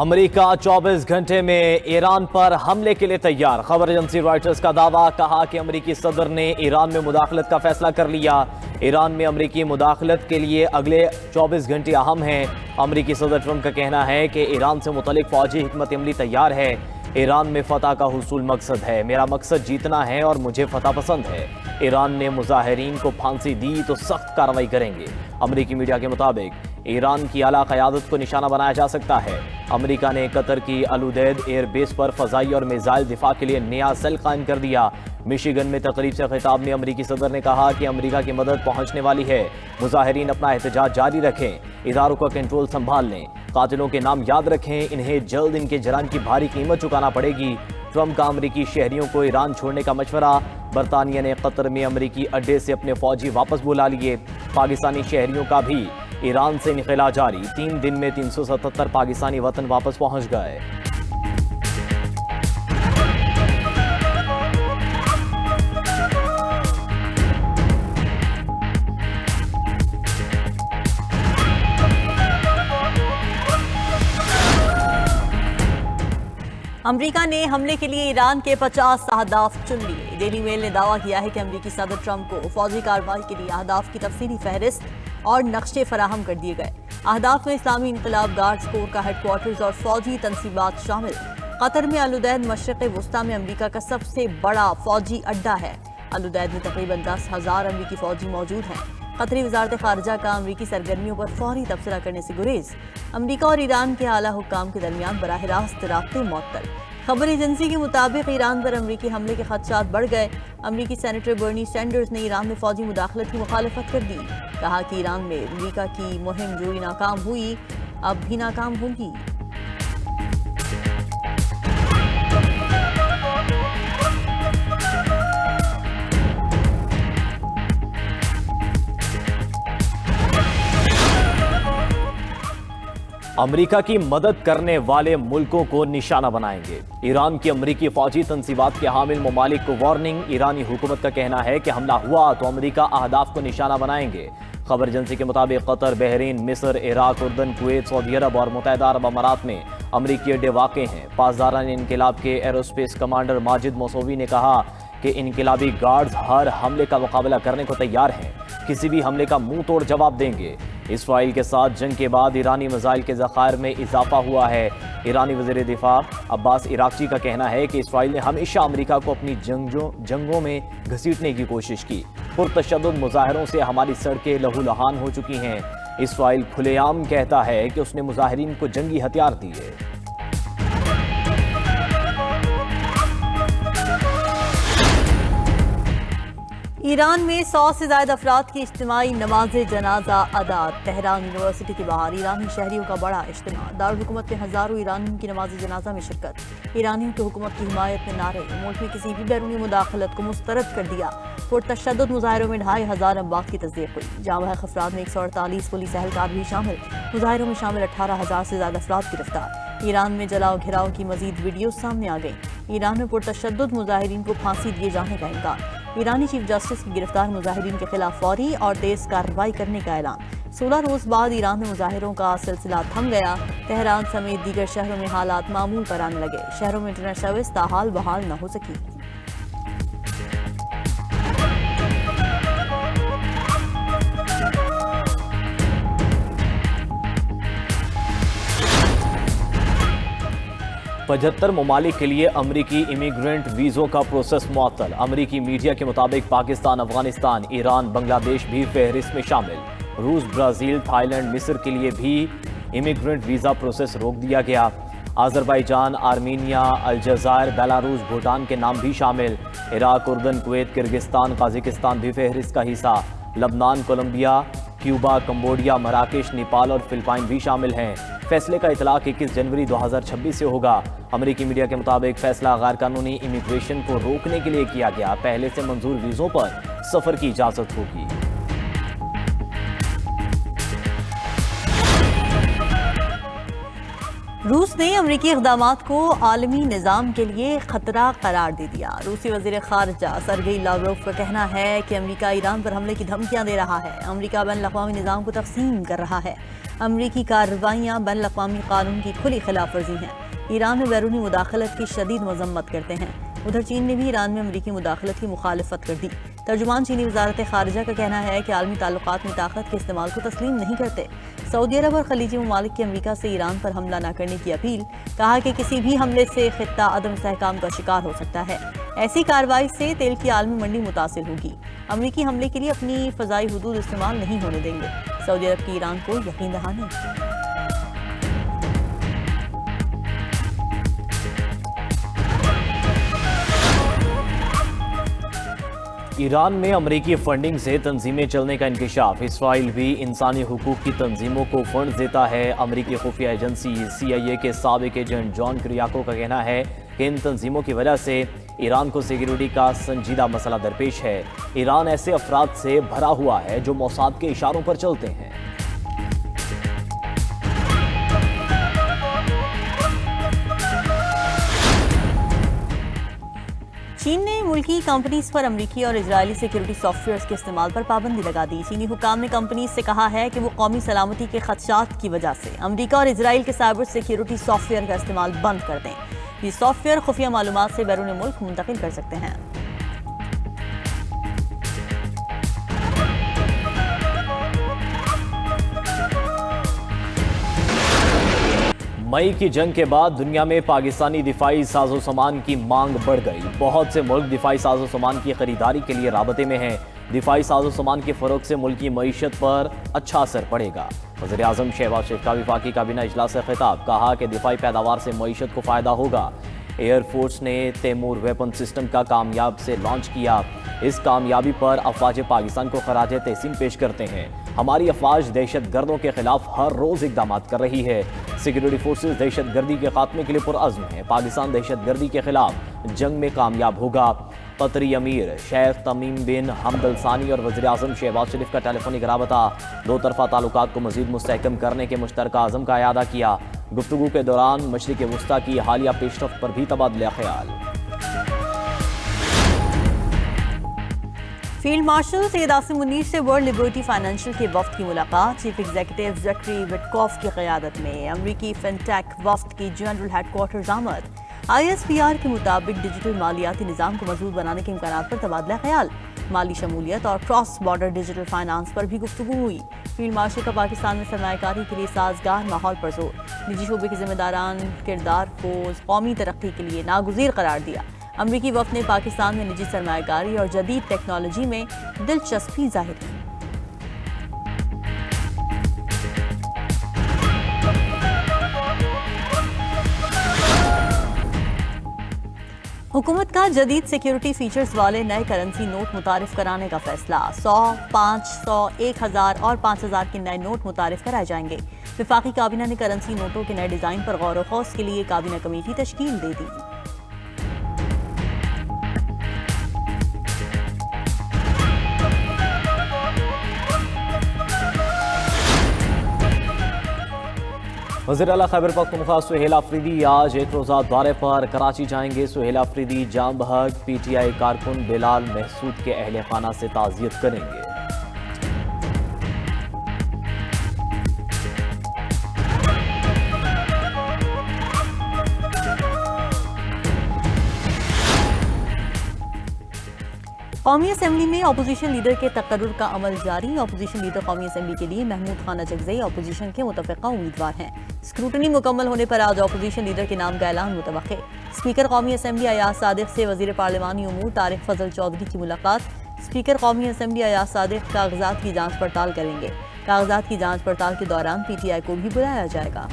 America 24 घंटे में Iran पर हमले के लिए तैयार। खबर एजेंसी रॉयटर्स का दावा, कहा कि अमेरिकी सदर ने ईरान में मुदाखलत का फैसला कर लिया। ईरान में अमेरिकी मुदाखलत के लिए अगले 24 घंटे अहम हैं। अमेरिकी सदर ट्रंप का कहना है कि ईरान से मुतल्लिक फौजी हिकमत अमली तैयार है। ईरान में फतह का हुसूल मकसद है। मेरा मकसद जीतना है और मुझे फतह पसंद है। ईरान ने मुजाहिरीन को फांसी दी तो सख्त कार्रवाई करेंगे। अमेरिकी मीडिया के मुताबिक ईरान की आला क़यादत को निशाना बनाया जा सकता है। अमेरिका ने कतर की अल-उदैद एयरबेस पर फ़ज़ाई और मिसाइल दिफा के लिए नया सेल कायम कर दिया। मिशिगन में तकरीब से खिताब में अमेरिकी सदर ने कहा कि अमेरिका की मदद पहुंचने वाली है। मुजाहिरीन अपना एहतजाज जारी रखें, इदारों का कंट्रोल संभाल लें, कातिलों के नाम याद रखें, इन्हें जल्द इनके जरान की भारी कीमत चुकाना पड़ेगी। ट्रंप का अमेरिकी शहरियों को ईरान छोड़ने का मशवरा। बरतानिया ने कतर में अमेरिकी अड्डे से अपने फौजी वापस बुला लिए। पाकिस्तानी शहरियों का भी ईरान से निकला जारी। 3 दिन में 377 पाकिस्तानी वतन वापस पहुंच गए। अमेरिका ने हमले के लिए ईरान के 50 अहदाफ चुन लिए। डेली मेल ने दावा किया है कि अमेरिकी सदर ट्रंप को फौजी कार्रवाई के लिए अहदाफ की तफसीली फहरिस्त और नक्शे फराहम कर दिए गए। अहदाफ में इस्लामी इनकलाब गार्ड्स कोर का हेडक्वार्टर्स और फौजी तनसीबात शामिल। कतर में अल-उदैद मशरिक़ वुस्ता में अमेरिका का सबसे बड़ा फौजी अड्डा है। अल-उदैद में तकरीबन 10,000 अमेरिकी फौजी मौजूद हैं। कतरी वजारत खारजा का अमेरिकी सरगर्मियों पर फौरी तबसरा करने से गुरेज। अमेरिका और ईरान के आला हुक्काम के दरमियान बराह रास्त राब्ते मुअत्तल। खबर एजेंसी के मुताबिक ईरान पर अमेरिकी हमले के खदशात बढ़ गए। अमेरिकी सेनेटर बर्नी सैंडर्स ने ईरान में फौजी मुदाखलत की मुखालफत कर दी। कहा कि ईरान में अमेरिका की मुहिम जो नाकाम हुई अब भी नाकाम होगी। अमेरिका की मदद करने वाले मुल्कों को निशाना बनाएंगे। ईरान की अमेरिकी फौजी तनसीबात के हामिल ममालिक को वार्निंग। ईरानी हुकूमत का कहना है कि हमला हुआ तो अमेरिका अहदाफ को निशाना बनाएंगे। खबर एजेंसी के मुताबिक कतर, बहरीन, मिस्र, इराक, उर्दन, कुवैत, सऊदी अरब और मुत्तहिदा अरब अमारात में अमेरिकी अड्डे वाक़ हैं। पासदारान इनकलाब के एरोस्पेस कमांडर माजिद मौसवी ने कहा कि इनकलाबी गार्ड्स हर हमले का मुकाबला करने को तैयार हैं, किसी भी हमले का मुंह तोड़ जवाब देंगे। इसराइल के साथ जंग के बाद ईरानी मिसाइल के ज़खायर में इजाफा हुआ है। ईरानी वज़ीर दिफा अब्बास इराक़ची का कहना है कि इसराइल ने हमेशा अमेरिका को अपनी जंगों में घसीटने की कोशिश की। पुरतशद्दुद मुजाहिरों से हमारी सड़कें लहूलुहान हो चुकी हैं। इसराइल खुलेआम कहता है कि उसने मुजाहिरीन को जंगी हथियार दिए। ईरान में 100 से ज्यादा अफराद की इज्तिमाई नमाज जनाजा अदा। तेहरान यूनिवर्सिटी के बाहर ईरानी शहरियों का बड़ा इज्तिमा। दारुल हुकूमत में हजारों ईरानियों की नमाज जनाजा में शिरकत। ईरानियों की हुकूमत की हिमायत में नारे। मुल्क में किसी भी बैरूनी मुदाखलत को मुस्तरद कर दिया। पुरतशद्दुद मुजाहिरों में 2,500 अमवात की तस्दीक हुई। जाम अफराद में 148 पुलिस एहलकार भी शामिल। मुजाहिरों में शामिल 18,000 से ज्यादा अफराद गिरफ्तार। ईरान में जलाओ घिराव की मजीद वीडियो सामने आ गई। ईरान में पुरतशद्दुद मुजाहिरीन को फांसी दिए जाने का इनकार। ईरानी चीफ जस्टिस की गिरफ्तार मुजाहिरीन के खिलाफ फौरी और तेज कार्रवाई करने का ऐलान। 16 रोज बाद ईरान में मुजाहिरों का सिलसिला थम गया। तेहरान समेत दीगर शहरों में हालात मामूल पर आने लगे। शहरों में इंटरनेट सर्विस ताहाल बहाल न हो सकी। पचहत्तर ममालिक के लिए अमरीकी इमिग्रेंट वीज़ों का प्रोसेस मुअत्तल। अमरीकी मीडिया के मुताबिक पाकिस्तान, अफगानिस्तान, ईरान, बांग्लादेश भी फहरिस्त में शामिल। रूस, ब्राज़ील, थाईलैंड, मिस्र के लिए भी इमिग्रेंट वीज़ा प्रोसेस रोक दिया गया। अज़रबैजान, आर्मीनिया, अलजायर, बेलारूस, भूटान के नाम भी शामिल। इराक, उर्दन, कुवैत, किर्गिस्तान, काज़ाकिस्तान भी फहरिस्त का हिस्सा। लबनान, कोलंबिया, क्यूबा, कंबोडिया, मराकेश, नेपाल और फिलिपाइन भी शामिल हैं। फैसले का इतलाक 21 जनवरी 2026 से होगा। अमेरिकी मीडिया के मुताबिक फैसला गैर कानूनी इमिग्रेशन को रोकने के लिए किया गया। पहले से मंजूर वीज़ों पर सफ़र की इजाज़त होगी। रूस ने अमरीकी इक़दामात को आलमी निज़ाम के लिए खतरा करार दे दिया। रूसी वज़ीर ख़ारजा सरगेई लावरोव का कहना है कि अमरीका ईरान पर हमले की धमकियां दे रहा है। अमरीका बैन अक़वामी निज़ाम को तक़सीम कर रहा है। अमरीकी कार्रवाइयाँ बैन अक़वामी कानून की खुली खिलाफ वर्जी हैं। ईरान में बैरूनी मुदाखलत की शदीद मज़म्मत करते हैं। उधर चीन ने भी ईरान में अमरीकी मुदाखलत की मुखालफत कर दी। तर्जुमान चीनी वज़ारत ख़ारजा का कहना है कि आलमी ताल्लुकात में ताकत के इस्तेमाल को तस्लीम नहीं करते। सऊदी अरब और खलीजी ममालिक की अमरीका से ईरान पर हमला न करने की अपील। कहा कि किसी भी हमले से खित्ता अदम इस्तेहकाम का शिकार हो सकता है। ऐसी कार्रवाई से तेल की आलमी मंडी मुतासिर होगी। अमरीकी हमले के लिए अपनी फ़ज़ाई हुदूद इस्तेमाल नहीं होने देंगे। सऊदी अरब की ईरान को यकीन दहानी। ईरान में अमरीकी फंडिंग से तंजीमें चलने का इंकशाफ। इसराइल भी इंसानी हुकूक की तंजीमों को फंड देता है। अमरीकी खुफिया एजेंसी CIA के साबिक एजेंट जॉन किरियाको का कहना है कि इन तंजीमों की वजह से ईरान को सिक्योरिटी का संजीदा मसला दरपेश है। ईरान ऐसे अफराद से भरा हुआ है जो मोसाद के इशारों पर चलते हैं। चीन ने मुल्की कंपनीज पर अमरीकी और इजरायली सिक्योरिटी सॉफ्टवेयर्स के इस्तेमाल पर पाबंदी लगा दी। चीनी हुकाम ने कंपनीज से कहा है कि वो कौमी सलामती के खदशात की वजह से अमरीका और इजराइल के साइबर सिक्योरिटी सॉफ्टवेयर का इस्तेमाल बंद कर दें। ये सॉफ्टवेयर खुफिया मालूमात से बैरून मुल्क मुंतकिल कर सकते हैं। मई की जंग के बाद दुनिया में पाकिस्तानी दिफाई साजो सामान की मांग बढ़ गई। बहुत से मुल्क दिफाई साजो सामान की खरीदारी के लिए राबते में हैं। दिफाई साजो सामान के फरोग से मुल्क की मईशत पर अच्छा असर पड़ेगा। वज़ीर आज़म शहबाज शरीफ का वफाकी काबीना इजलास से खिताब। कहा कि दिफाई पैदावार से मईशत को फ़ायदा होगा। एयरफोर्स ने तैमूर वेपन सिस्टम का कामयाब से लॉन्च किया। इस कामयाबी पर अफवाज पाकिस्तान को खराज तहसीन पेश करते हैं। हमारी अफवाज दहशत गर्दों के खिलाफ हर रोज़ इकदाम कर रही है। सिक्योरिटी फोर्सेज दहशत गर्दी के खात्मे के लिए पुरअज़्म है। पाकिस्तान दहशत गर्दी के खिलाफ जंग में कामयाब होगा। कतरी अमीर शेख तमीम बिन हमद अल सानी और वज़ीर आज़म शहबाज शरीफ का टेलीफोनिक राबता। दो तरफ़ा ताल्लुकात को मज़ीद मुस्तहकम करने के मुश्तरका अज़म का अयादा किया। गुफ्तगू के दौरान मशरिक़ वस्ता की हालिया पेशरफ़्त पर भी तबादला ख्याल। फील्ड मार्शल सैयद आसिम मुनीर से वर्ल्ड लिबर्टी फाइनेंशियल के वफ्द की मुलाकात। चीफ एग्जीक्यूटिव ज़करी विटकॉफ की क़यादत में अमरीकी फिनटेक वफ्द की जनरल हेडक्वार्टर्स आमद। ISPR के मुताबिक डिजिटल मालियाती निज़ाम को मजबूत बनाने के इम्कानात पर तबादला ख्याल। माली शमूलियत और क्रॉस बॉर्डर डिजिटल फाइनेंस पर भी गुफ्तगू हुई। फील्ड मार्शल का पाकिस्तान में सरमायाकारी के लिए साजगार माहौल पर जोर। निजी शोबे के जिम्मेदारान किरदार को कौमी तरक्की के लिए नागुज़ीर करार दिया। अमरीकी वफ़द ने पाकिस्तान में निजी सरमायाकारी और जदीद टेक्नोलॉजी में दिलचस्पी जाहिर की। हुकूमत का जदीद सिक्योरिटी फीचर्स वाले नए करेंसी नोट मुतारिफ कराने का फैसला। 100, 500, 1000 और 5000 के नए नोट मुतारिफ कराए जाएंगे। वफाकी काबीना ने करेंसी नोटों के नए डिज़ाइन पर गौर व खौस के लिए काबीना कमेटी तश्कील दे दी। वज़ीर आला खैबर पख्तूनख्वा सुहेल अफरीदी आज एक रोज़ा दौरे पर कराची जाएंगे। सुहेल अफरीदी जाम बहक PTI कारकुन बिलाल महसूद के अहले खाना से ताज़ियत करेंगे। कौमी असम्बली में अपोजिशन लीडर के तकर्रुर का अमल जारी। अपोजिशन लीडर कौमी असम्बली के लिए महमूद खान अजगज़ई अपोजिशन के मुतफ़िक़ा उम्मीदवार हैं। स्क्रूटनी मुकम्मल होने पर आज अपोजिशन लीडर के नाम का ऐलान मुतवक्के। स्पीकर कौमी असम्बली अयाज सादिक से वज़ीर पार्लिमानी उमूर तारिक फजल चौधरी की मुलाकात। स्पीकर कौमी असम्बली अयाज सादिक कागजात की जाँच पड़ताल करेंगे। कागजात की जाँच पड़ताल के दौरान PTI को भी बुलाया जाएगा।